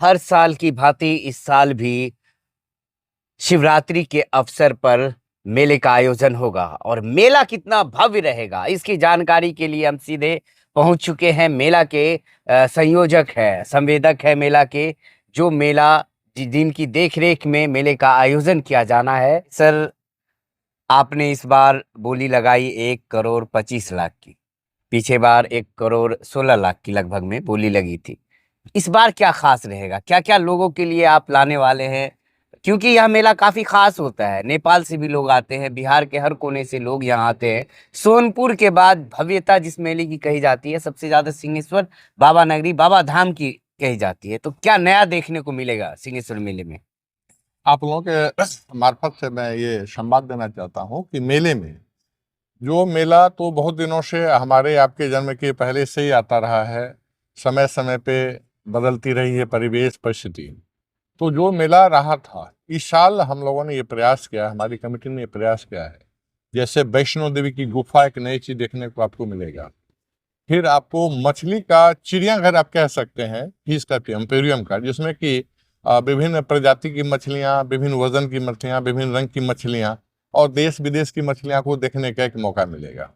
हर साल की भांति इस साल भी शिवरात्रि के अवसर पर मेले का आयोजन होगा और मेला कितना भव्य रहेगा इसकी जानकारी के लिए हम सीधे पहुंच चुके हैं। मेला के संयोजक है, संवेदक है मेला के, जो मेला जिनकी देखरेख में मेले का आयोजन किया जाना है। सर, आपने इस बार बोली लगाई 1,25,00,000 की, पीछे बार 1,16,00,000 की लगभग में बोली लगी थी। इस बार क्या खास रहेगा, क्या क्या लोगों के लिए आप लाने वाले हैं? क्योंकि यह मेला काफी खास होता है, नेपाल से भी लोग आते हैं, बिहार के हर कोने से लोग यहाँ आते हैं। सोनपुर के बाद भव्यता जिस मेले की कही जाती है, सबसे ज्यादा सिंहेश्वर बाबा नगरी, बाबा धाम की कही जाती है। तो क्या नया देखने को मिलेगा सिंहेश्वर मेले में? आप लोगों के मार्फत से मैं ये संवाद देना चाहता हूँ कि मेले में जो मेला तो बहुत दिनों से हमारे आपके जन्म के पहले से ही आता रहा है, समय समय पे बदलती रही है परिवेश परिस्थिति। तो जो मेला रहा था, इस साल हम लोगों ने ये प्रयास किया, हमारी कमेटी ने ये प्रयास किया है, जैसे वैष्णो देवी की गुफा एक नई चीज देखने को आपको मिलेगा। फिर आपको मछली का चिड़ियाघर आप कह सकते हैं, फिश का एम्पेरियम का, जिसमें कि विभिन्न प्रजाति की मछलियाँ, विभिन्न वजन की मछलियाँ, विभिन्न रंग की मछलियाँ और देश विदेश की मछलियाँ को देखने का एक मौका मिलेगा।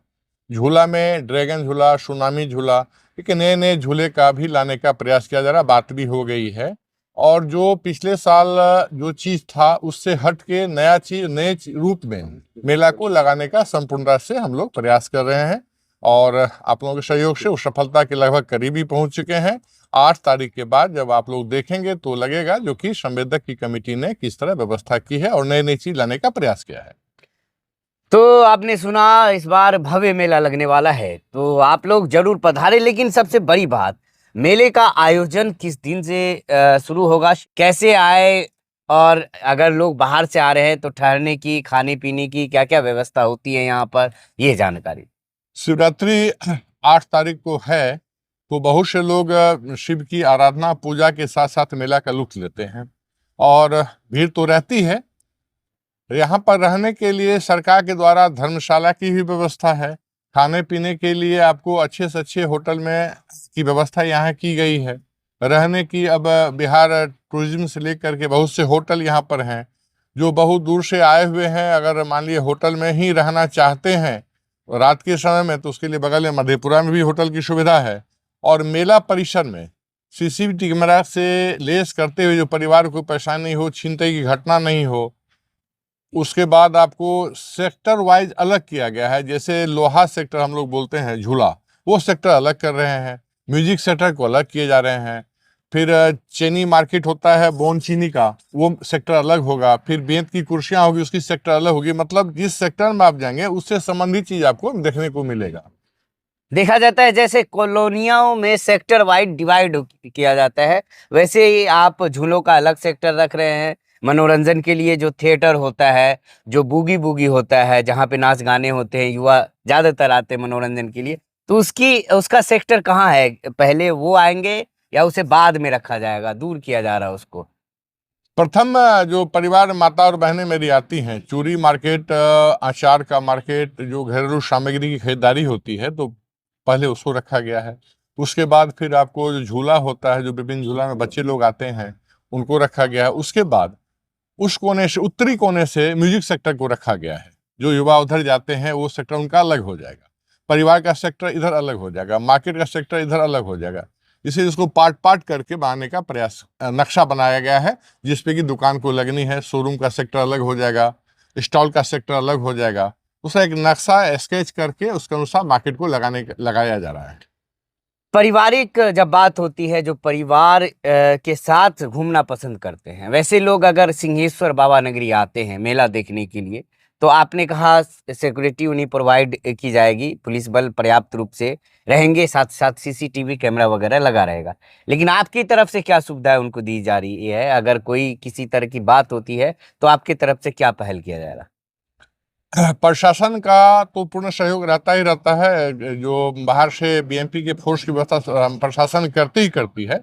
झूला में ड्रैगन झूला, सुनामी झूला, एक नए नए झूले का भी लाने का प्रयास किया जा रहा, बात भी हो गई है। और जो पिछले साल जो चीज था उससे हट के नया चीज नए रूप में मेला को लगाने का संपूर्णता से हम लोग प्रयास कर रहे हैं और आप लोगों के सहयोग से उस सफलता के लगभग करीब ही पहुंच चुके हैं। 8 तारीख के बाद जब आप लोग देखेंगे तो लगेगा जो कि संवेदक की कमेटी ने किस तरह व्यवस्था की है और नई नई चीज लाने का प्रयास किया है। तो आपने सुना इस बार भव्य मेला लगने वाला है, तो आप लोग जरूर पधारे। लेकिन सबसे बड़ी बात, मेले का आयोजन किस दिन से शुरू होगा, कैसे आए, और अगर लोग बाहर से आ रहे हैं तो ठहरने की, खाने पीने की क्या क्या व्यवस्था होती है यहाँ पर, ये जानकारी। शिवरात्रि 8 तारीख को है, तो बहुत से लोग शिव की आराधना पूजा के साथ साथ मेला का लुत्फ लेते हैं और भीड़ तो रहती है। यहाँ पर रहने के लिए सरकार के द्वारा धर्मशाला की भी व्यवस्था है। खाने पीने के लिए आपको अच्छे से अच्छे होटल में की व्यवस्था यहाँ की गई है। रहने की अब बिहार टूरिज्म से लेकर के बहुत से होटल यहाँ पर हैं। जो बहुत दूर से आए हुए हैं, अगर मान लिए होटल में ही रहना चाहते हैं रात के समय में, तो उसके लिए बगल में मधेपुरा में भी होटल की सुविधा है। और मेला परिसर में सीसीटीवी कैमरा से लेस करते हुए जो परिवार को परेशानी नहीं हो, छीनताई की घटना नहीं हो। उसके बाद आपको सेक्टर वाइज अलग किया गया है, जैसे लोहा सेक्टर हम लोग बोलते हैं झूला, वो सेक्टर अलग कर रहे हैं। म्यूजिक सेक्टर को अलग किए जा रहे हैं। फिर चीनी मार्केट होता है बोन चीनी का, वो सेक्टर अलग होगा। फिर बेंत की कुर्सियां होगी, उसकी सेक्टर अलग होगी। मतलब जिस सेक्टर में आप जाएंगे उससे संबंधित चीज आपको देखने को मिलेगा। देखा जाता है जैसे कॉलोनियों में सेक्टर वाइड डिवाइड किया जाता है, वैसे ही आप झूलों का अलग सेक्टर रख रहे हैं। मनोरंजन के लिए जो थिएटर होता है, जो बूगी बूगी होता है, जहाँ पे नाच गाने होते हैं, युवा ज्यादातर आते हैं मनोरंजन के लिए, तो उसका सेक्टर कहाँ है? पहले वो आएंगे या उसे बाद में रखा जाएगा, दूर किया जा रहा है उसको? प्रथम जो परिवार माता और बहनें मेरी आती हैं, चूड़ी मार्केट, अचार का मार्केट, जो घरेलू सामग्री की खरीदारी होती है, तो पहले उसको रखा गया है। उसके बाद फिर आपको जो झूला होता है, जो विभिन्न झूला में बच्चे लोग आते हैं, उनको रखा गया है। उसके बाद उस कोने से, उत्तरी कोने से म्यूजिक सेक्टर को रखा गया है। जो युवा उधर जाते हैं वो सेक्टर उनका अलग हो जाएगा। परिवार का सेक्टर इधर अलग हो जाएगा, मार्केट का सेक्टर इधर अलग हो जाएगा। इसे इसको पार्ट पार्ट करके बनाने का प्रयास, नक्शा बनाया गया है, जिसपे कि दुकान को लगनी है। शोरूम का सेक्टर अलग हो जाएगा, स्टॉल का सेक्टर अलग हो जाएगा। उसका एक नक्शा स्केच करके उसके अनुसार मार्केट को लगाया जा रहा है। पारिवारिक जब बात होती है, जो परिवार के साथ घूमना पसंद करते हैं, वैसे लोग अगर सिंहेश्वर बाबा नगरी आते हैं मेला देखने के लिए, तो आपने कहा सिक्योरिटी उन्हें प्रोवाइड की जाएगी, पुलिस बल पर्याप्त रूप से रहेंगे, साथ साथ सीसीटीवी कैमरा वगैरह लगा रहेगा। लेकिन आपकी तरफ से क्या सुविधाएं उनको दी जा रही है? अगर कोई किसी तरह की बात होती है तो आपकी तरफ से क्या पहल किया जाएगा? प्रशासन का तो पूर्ण सहयोग रहता ही रहता है। जो बाहर से बीएमपी के फोर्स की व्यवस्था प्रशासन करती ही करती है।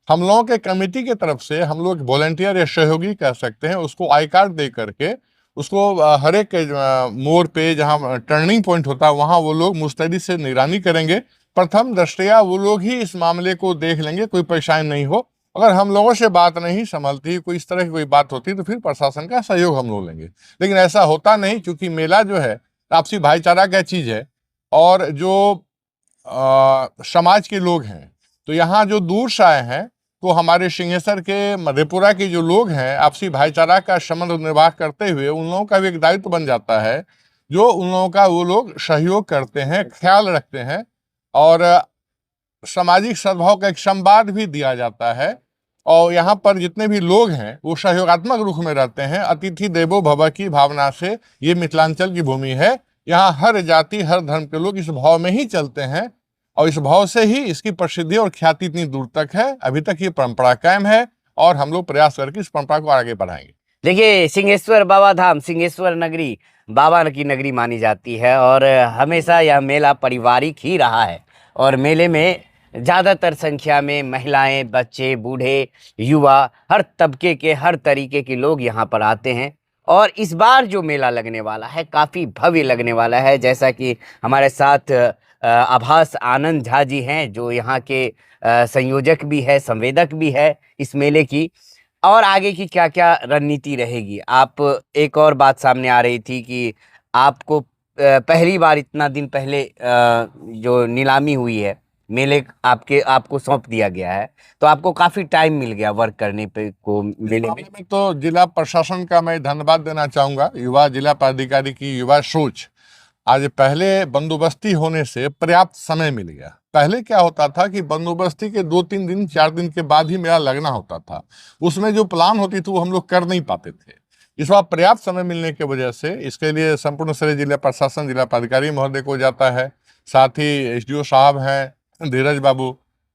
हम लोगों के कमेटी की तरफ से हम लोग वॉलंटियर या सहयोगी कह सकते हैं, उसको आई कार्ड दे करके उसको हर एक मोड़ पे जहाँ टर्निंग पॉइंट होता है वहाँ वो लोग मुस्तैदी से निगरानी करेंगे। प्रथम दृष्टया वो लोग ही इस मामले को देख लेंगे, कोई परेशानी नहीं हो। अगर हम लोगों से बात नहीं संभलती, कोई इस तरह की कोई बात होती, तो फिर प्रशासन का सहयोग हम लोग लेंगे। लेकिन ऐसा होता नहीं, क्योंकि मेला जो है आपसी भाईचारा का चीज है, और जो समाज के लोग हैं, तो यहाँ जो दूर से आए हैं, तो हमारे सिंहेश्वर के, मधेपुरा के जो लोग हैं, आपसी भाईचारा का संबंध निर्वाह करते हुए उन लोगों का भी एक दायित्व बन जाता है, जो उन लोगों का वो लोग सहयोग करते हैं, ख्याल रखते हैं, और सामाजिक सद्भाव का एक संवाद भी दिया जाता है। और यहाँ पर जितने भी लोग हैं वो सहयोगात्मक रूप में रहते हैं। अतिथि देवो भव की भावना से ये मिथिलांचल की भूमि है। यहाँ हर जाति, हर धर्म के लोग इस भाव में ही चलते हैं, और इस भाव से ही इसकी प्रसिद्धि और ख्याति इतनी दूर तक है। अभी तक ये परंपरा कायम है, और हम लोग प्रयास करके इस परंपरा को आगे बढ़ाएंगे। देखिए, सिंहेश्वर बाबा धाम, सिंहेश्वर नगरी बाबा की नगरी मानी जाती है, और हमेशा यह मेला पारिवारिक ही रहा है। और मेले में ज़्यादातर संख्या में महिलाएं, बच्चे, बूढ़े, युवा, हर तबके के, हर तरीके के लोग यहाँ पर आते हैं। और इस बार जो मेला लगने वाला है काफ़ी भव्य लगने वाला है। जैसा कि हमारे साथ आभास आनंद झा जी हैं, जो यहाँ के संयोजक भी है, संवेदक भी है इस मेले की। और आगे की क्या क्या रणनीति रहेगी, आप, एक और बात सामने आ रही थी कि आपको पहली बार इतना दिन पहले जो नीलामी हुई है, मेले आपको सौंप दिया गया है, तो आपको काफी टाइम मिल गया वर्क करने पे को मेले में। तो जिला प्रशासन का मैं धन्यवाद देना चाहूंगा, युवा जिला पदाधिकारी की युवा सोच। आज पहले बंदोबस्ती होने से पर्याप्त समय मिल गया। पहले क्या होता था कि बंदोबस्ती के 2-3 दिन, 4 दिन के बाद ही मेला लगना होता था। उसमें जो प्लान होती थी वो हम लोग कर नहीं पाते थे। इस बार पर्याप्त समय मिलने की वजह से इसके लिए संपूर्ण श्रेय जिला प्रशासन, जिला पदाधिकारी महोदय को जाता है। साथ ही एसडीओ साहब हैं, धीरज बाबू,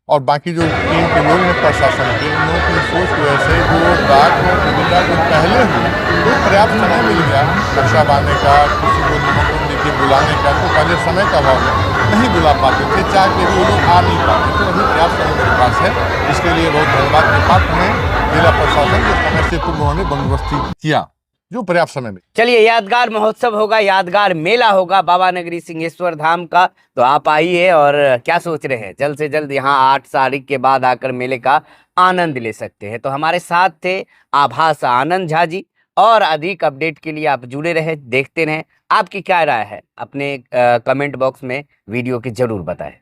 और बाकी जो टीम के लोग हैं प्रशासन के, इन लोगों की सोच की वजह से जो रात और कविता जो पहले हुई, तो पर्याप्त समय मिल गया नक्शा बांधने का, किसी को निमंत्रण देके बुलाने का। तो पहले समय का अभाव में नहीं बुला पाते थे, चाह के भी वो लोग आ नहीं पाते थे। अभी पर्याप्त समय मेरे पास है, इसके लिए बहुत धन्यवाद के पात्र हैं जिला प्रशासन के। समय से पूर्व उन्होंने बंदोबस्ती किया, जो पर्याप्त समय में। चलिए, यादगार महोत्सव होगा, यादगार मेला होगा बाबा नगरी सिंहेश्वर धाम का। तो आप आइए, और क्या सोच रहे हैं, जल्द से जल्द यहाँ 8 तारीख के बाद आकर मेले का आनंद ले सकते हैं। तो हमारे साथ थे आभास आनंद झा जी, और अधिक अपडेट के लिए आप जुड़े रहे, देखते रहें। आपकी क्या राय है, अपने कमेंट बॉक्स में वीडियो की जरूर बताएं।